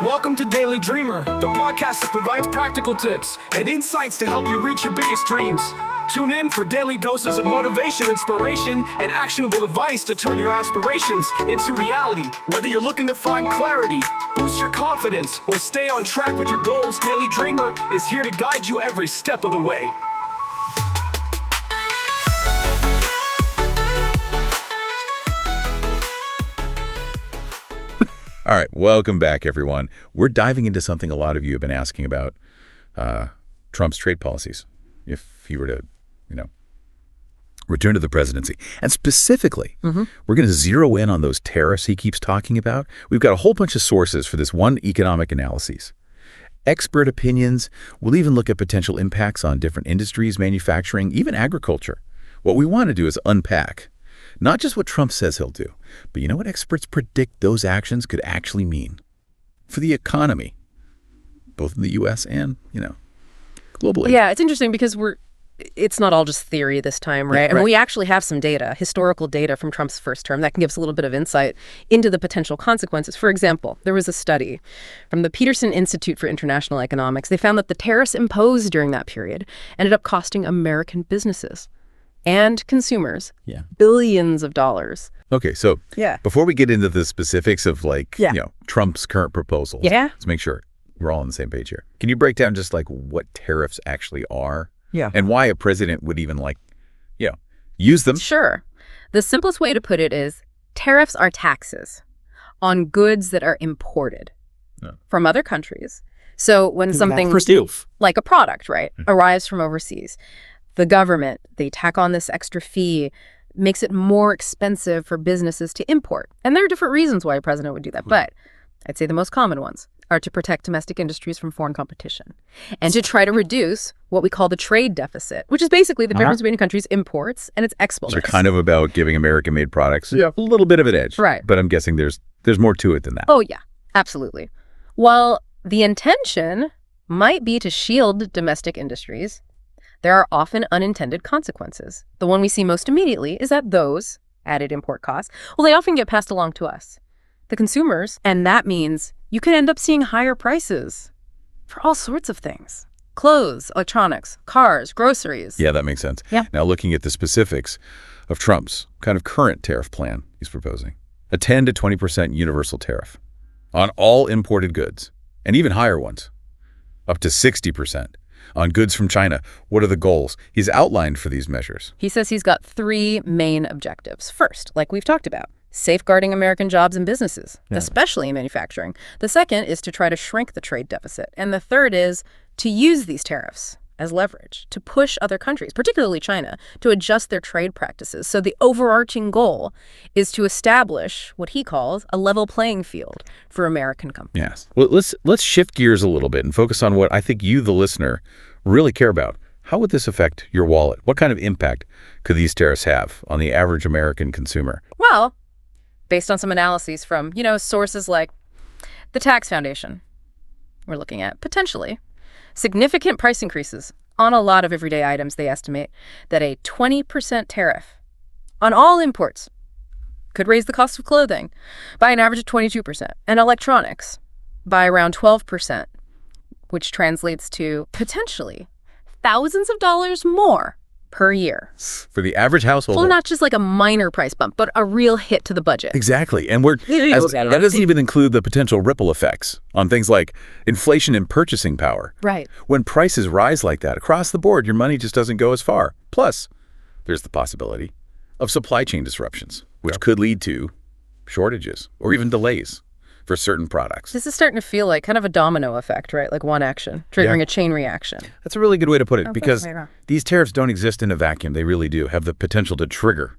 Welcome to Daily Dreamer, the podcast that provides practical tips and insights to help you reach your biggest dreams. Tune in for daily doses of motivation, inspiration, and actionable advice to turn your aspirations into reality. Whether you're looking to find clarity, boost your confidence, or stay on track with your goals, Daily Dreamer is here to guide you every step of the way. All right, welcome back, everyone. We're diving into something a lot of you have been asking about, Trump's trade policies, if he were to, return to the presidency. And specifically, we're going to zero in on those tariffs he keeps talking about. We've got a whole bunch of sources for this one economic analysis. Expert opinions. We'll even look at potential impacts on different industries, manufacturing, even agriculture. What we want to do is unpack not just what Trump says he'll do, but you know what experts predict those actions could actually mean for the economy, both in the U.S. and, globally. Yeah, it's interesting because it's not all just theory this time, right? I mean, we actually have some data, historical data from Trump's first term that can give us a little bit of insight into the potential consequences. For example, there was a study from the Peterson Institute for International Economics. They found that the tariffs imposed during that period ended up costing American businesses and consumers billions of dollars. Okay, so before we get into the specifics of Trump's current proposals, let's make sure we're all on the same page here. Can you break down just what tariffs actually are? Yeah. And why a president would even use them? Sure. The simplest way to put it is tariffs are taxes on goods that are imported from other countries. So when something like a product, arrives from overseas, the government, they tack on this extra fee, makes it more expensive for businesses to import. And there are different reasons why a president would do that. But I'd say the most common ones are to protect domestic industries from foreign competition and to try to reduce what we call the trade deficit, which is basically the difference between a country's imports and its exports. So kind of about giving American-made products a little bit of an edge. Right. But I'm guessing there's more to it than that. Oh, yeah, absolutely. While the intention might be to shield domestic industries, there are often unintended consequences. The one we see most immediately is that those added import costs, they often get passed along to us, the consumers, and that means you could end up seeing higher prices for all sorts of things. Clothes, electronics, cars, groceries. Yeah, that makes sense. Yeah. Now, looking at the specifics of Trump's kind of current tariff plan he's proposing, a 10 to 20% universal tariff on all imported goods, and even higher ones, up to 60%. On goods from China. What are the goals he's outlined for these measures? He says he's got three main objectives. First, like we've talked about, safeguarding American jobs and businesses, especially in manufacturing. The second is to try to shrink the trade deficit. And the third is to use these tariffs as leverage to push other countries, particularly China, to adjust their trade practices. So the overarching goal is to establish what he calls a level playing field for American companies. Yes. Well, let's shift gears a little bit and focus on what I think you, the listener, really care about. How would this affect your wallet? What kind of impact could these tariffs have on the average American consumer? Well, based on some analyses from, sources like the Tax Foundation, we're looking at potentially significant price increases on a lot of everyday items. They estimate that a 20% tariff on all imports could raise the cost of clothing by an average of 22%, and electronics by around 12%, which translates to potentially thousands of dollars more per year. For the average household. Well, not just like a minor price bump, but a real hit to the budget. Exactly. And that doesn't even include the potential ripple effects on things like inflation and purchasing power. Right. When prices rise like that across the board, your money just doesn't go as far. Plus, there's the possibility of supply chain disruptions, which could lead to shortages or even delays for certain products. This is starting to feel like kind of a domino effect, right? Like one action triggering a chain reaction. That's a really good way to put it, because these tariffs don't exist in a vacuum. They really do have the potential to trigger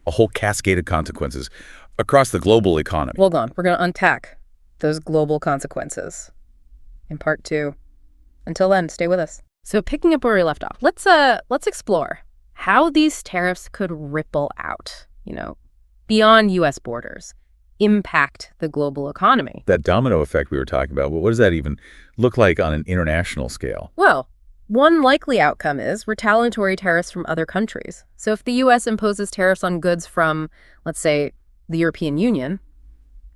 a whole cascade of consequences across the global economy. Hold on. We're going to unpack those global consequences in part 2. Until then, stay with us. So picking up where we left off, let's explore how these tariffs could ripple out, beyond U.S. borders, impact the global economy. That domino effect we were talking about, what does that even look like on an international scale? Well, one likely outcome is retaliatory tariffs from other countries. So if the U.S. imposes tariffs on goods from, let's say, the European Union,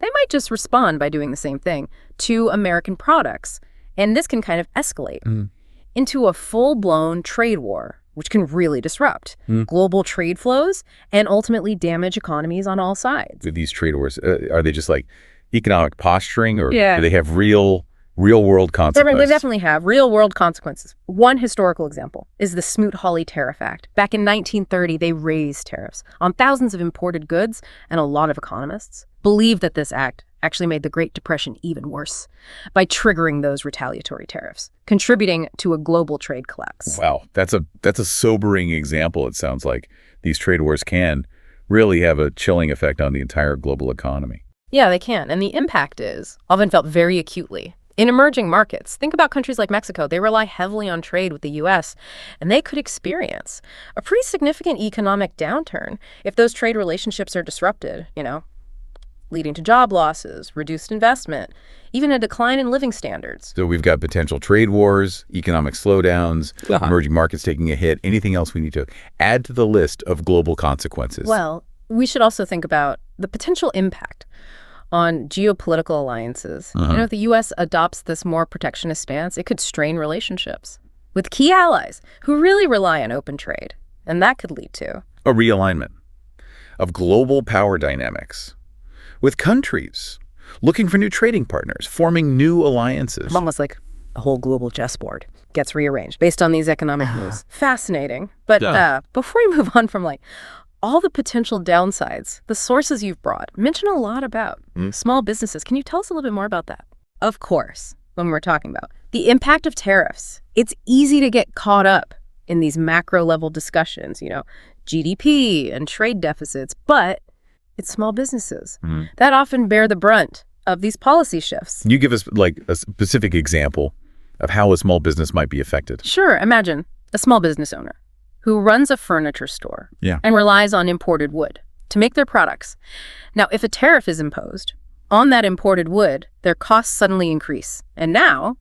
they might just respond by doing the same thing to American products. And this can kind of escalate into a full-blown trade war, which can really disrupt global trade flows and ultimately damage economies on all sides. These trade wars, are they just like economic posturing, or do they have real-world consequences? They definitely have real-world consequences. One historical example is the Smoot-Hawley Tariff Act. Back in 1930, they raised tariffs on thousands of imported goods, and a lot of economists believe that this act actually made the Great Depression even worse by triggering those retaliatory tariffs, contributing to a global trade collapse. Wow, that's a sobering example. It sounds like these trade wars can really have a chilling effect on the entire global economy. Yeah, they can. And the impact is often felt very acutely in emerging markets. Think about countries like Mexico. They rely heavily on trade with the U.S., and they could experience a pretty significant economic downturn if those trade relationships are disrupted, leading to job losses, reduced investment, even a decline in living standards. So we've got potential trade wars, economic slowdowns, emerging markets taking a hit. Anything else we need to add to the list of global consequences? Well, we should also think about the potential impact on geopolitical alliances. If the U.S. adopts this more protectionist stance, it could strain relationships with key allies who really rely on open trade. And that could lead to a realignment of global power dynamics, with countries looking for new trading partners, forming new alliances. Almost like a whole global chessboard gets rearranged based on these economic moves. Fascinating. But before we move on from all the potential downsides, the sources you've brought mention a lot about small businesses. Can you tell us a little bit more about that? Of course, when we're talking about the impact of tariffs, it's easy to get caught up in these macro level discussions, GDP and trade deficits, but it's small businesses that often bear the brunt of these policy shifts. Can you give us a specific example of how a small business might be affected? Sure. Imagine a small business owner who runs a furniture store and relies on imported wood to make their products. Now, if a tariff is imposed on that imported wood, their costs suddenly increase. And now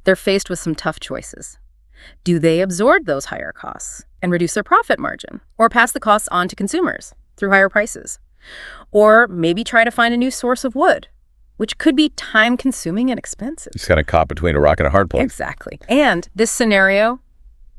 they're faced with some tough choices. Do they absorb those higher costs and reduce their profit margin, or pass the costs on to consumers through higher prices? Or maybe try to find a new source of wood, which could be time-consuming and expensive. Just kind of caught between a rock and a hard place. Exactly. And this scenario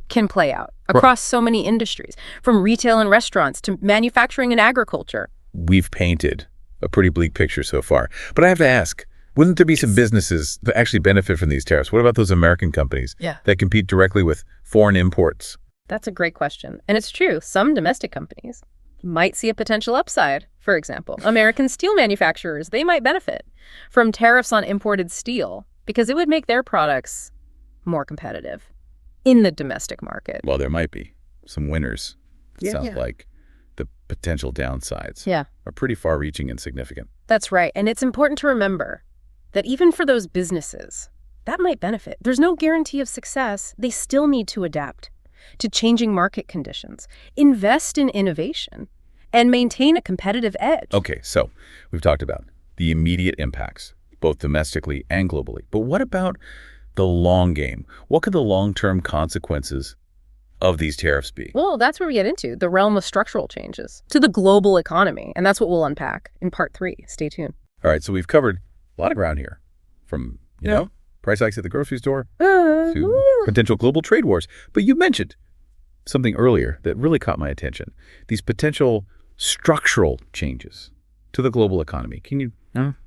can play out across so many industries, from retail and restaurants to manufacturing and agriculture. We've painted a pretty bleak picture so far. But I have to ask, wouldn't there be some businesses that actually benefit from these tariffs? What about those American companies that compete directly with foreign imports? That's a great question. And it's true. Some domestic companies might see a potential upside. For example, American steel manufacturers, they might benefit from tariffs on imported steel because it would make their products more competitive in the domestic market. Well, there might be some winners. Sounds like the potential downsides are pretty far-reaching and significant. That's right. And it's important to remember that even for those businesses that might benefit, there's no guarantee of success. They still need to adapt to changing market conditions, invest in innovation, and maintain a competitive edge. Okay, so we've talked about the immediate impacts, both domestically and globally. But what about the long game? What could the long-term consequences of these tariffs be? Well, that's where we get into the realm of structural changes to the global economy. And that's what we'll unpack in part 3. Stay tuned. All right, so we've covered a lot of ground here, from, price hikes at the grocery store to potential global trade wars. But you mentioned something earlier that really caught my attention. These potential structural changes to the global economy. Can you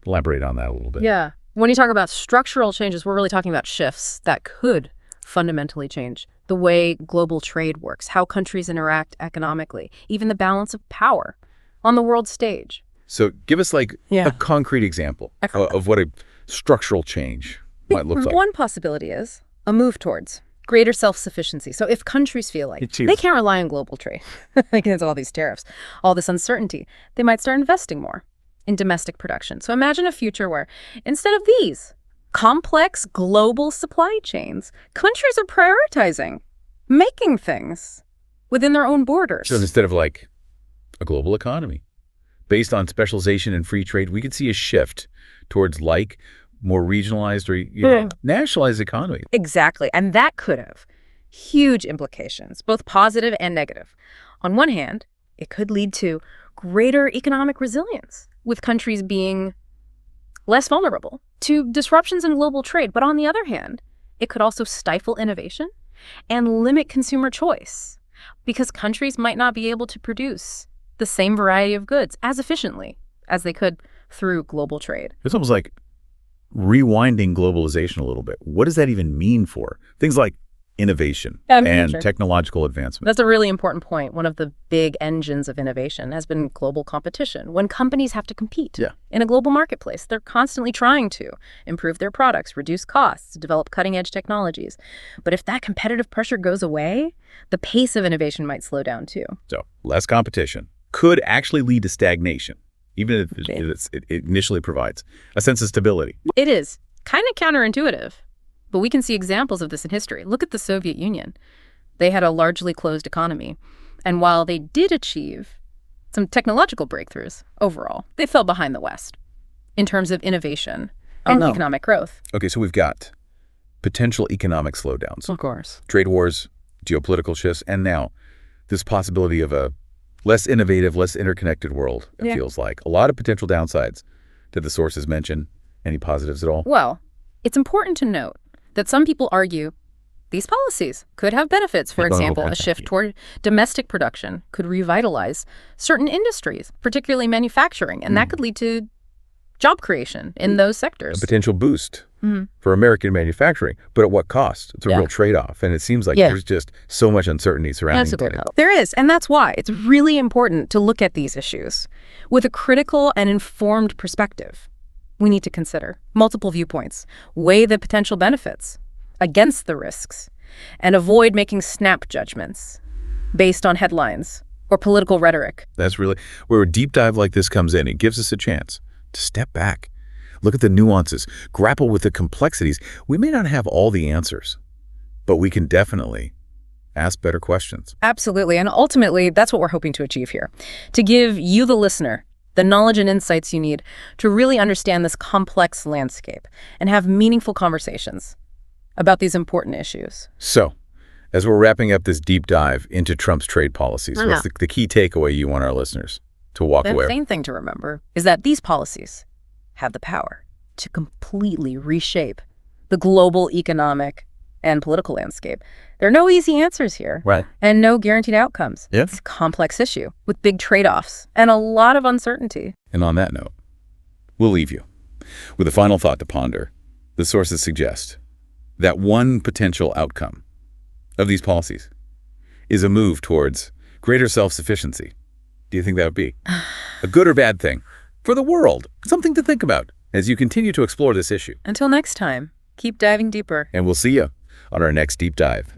elaborate on that a little bit? Yeah. When you talk about structural changes, we're really talking about shifts that could fundamentally change the way global trade works, how countries interact economically, even the balance of power on the world stage. So give us a concrete example of what a structural change might look like. One possibility is a move towards greater self-sufficiency. So if countries feel like they can't rely on global trade against all these tariffs, all this uncertainty, they might start investing more in domestic production. So imagine a future where instead of these complex global supply chains, countries are prioritizing making things within their own borders. So instead of a global economy based on specialization and free trade, we could see a shift towards more regionalized or nationalized economy. Exactly. And that could have huge implications, both positive and negative. On one hand, it could lead to greater economic resilience, with countries being less vulnerable to disruptions in global trade. But on the other hand, it could also stifle innovation and limit consumer choice because countries might not be able to produce the same variety of goods as efficiently as they could through global trade. It's almost like rewinding globalization a little bit. What does that even mean for things like innovation and technological advancement? That's a really important point. One of the big engines of innovation has been global competition. When companies have to compete in a global marketplace, they're constantly trying to improve their products, reduce costs, develop cutting-edge technologies. But if that competitive pressure goes away, the pace of innovation might slow down too. So less competition could actually lead to stagnation, even if it initially provides a sense of stability. It is kind of counterintuitive. But we can see examples of this in history. Look at the Soviet Union. They had a largely closed economy. And while they did achieve some technological breakthroughs overall, they fell behind the West in terms of innovation and economic growth. Okay, so we've got potential economic slowdowns. Of course. Trade wars, geopolitical shifts, and now this possibility of a less innovative, less interconnected world, it feels like. A lot of potential downsides. Did the sources mention any positives at all? Well, it's important to note that some people argue these policies could have benefits. For example, a shift toward domestic production could revitalize certain industries, particularly manufacturing, and that could lead to job creation in those sectors. A potential boost for American manufacturing, but at what cost? It's a real trade-off, and it seems like there's just so much uncertainty surrounding it. There is, and that's why it's really important to look at these issues with a critical and informed perspective. We need to consider multiple viewpoints, weigh the potential benefits against the risks, and avoid making snap judgments based on headlines or political rhetoric. That's really where a deep dive like this comes in. It gives us a chance to step back, look at the nuances, grapple with the complexities. We may not have all the answers, but we can definitely ask better questions. Absolutely, and ultimately, that's what we're hoping to achieve here, to give you, the listener, the knowledge and insights you need to really understand this complex landscape and have meaningful conversations about these important issues. So, as we're wrapping up this deep dive into Trump's trade policies, what's the key takeaway you want our listeners to walk away with? The main thing to remember is that these policies have the power to completely reshape the global economic and political landscape. There are no easy answers here, and no guaranteed outcomes. It's a complex issue with big trade-offs and a lot of uncertainty. And on that note, we'll leave you with a final thought to ponder. The sources suggest that one potential outcome of these policies is a move towards greater self-sufficiency. Do you think that would be a good or bad thing for the world? Something to think about as you continue to explore this issue. Until next time, keep diving deeper. And we'll see you on our next deep dive.